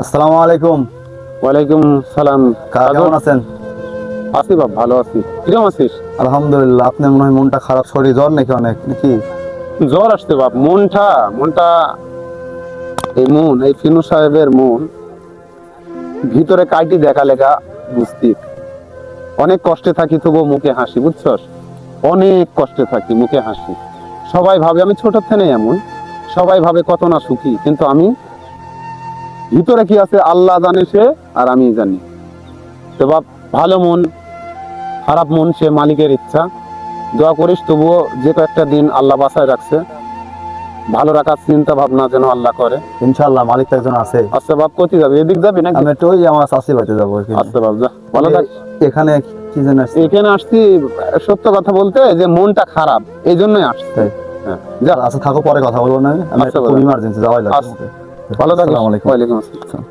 আসসালামু আলাইকুম। ওয়ালাইকুম সালাম। কেমন আছেন? আছি বাপ, ভালো আছি। কিরকম আছিস? আলহামদুলিল্লাহ। আপনার মনে হয় মনটা খারাপ, শরীর জ্বর নাকি অনেক নাকি? জ্বর আসছে বাপ। মনটা এই ফিনু সাহেবের মন ভিতরে কাইটি দেখা লেগা বুঝতি। অনেক কষ্টে থাকি তবু মুখে হাসি, বুঝছস? অনেক কষ্টে থাকি মুখে হাসি। সবাই ভাবে আমি ছোট থেকে এমন, সবাই ভাবে কত না সুখী, কিন্তু আমি ভিতরে কি আছে আল্লাহ জানে, সে আর আমি জানি। তো বাপ, ভালো মন খারাপ মন সে মালিকের ইচ্ছা। দোয়া করিস তবুও যে কয়েকটা দিন আল্লাহ বাসায় রাখছে, ভালো রাখার চিন্তা ভাবনা যেন আল্লাহ করে। ইনশাআল্লাহ, মালিক তো একজন আছে। আচ্ছা বাপ, কোথায় যাবি? এদিক যাবি নাকি? আমি একটু ওই আমার চাষি বাড়িতে যাবো আর কি। আচ্ছা বাপ, যা, ভালো থাক। এখানে কি জন্য আসছি? এখানে আসছি সত্য কথা বলতে, যে মনটা খারাপ, এই জন্যই আসছি। তাই? হ্যাঁ, যা। আচ্ছা থাকো, পরে কথা বলবো না। আমি আচ্ছা, খুব ইমার্জেন্সি যাওয়াই লাগবে। আচ্ছা, ভালো থাকিস। আসসালামু আলাইকুম। ওয়ালাইকুম আসসালাম।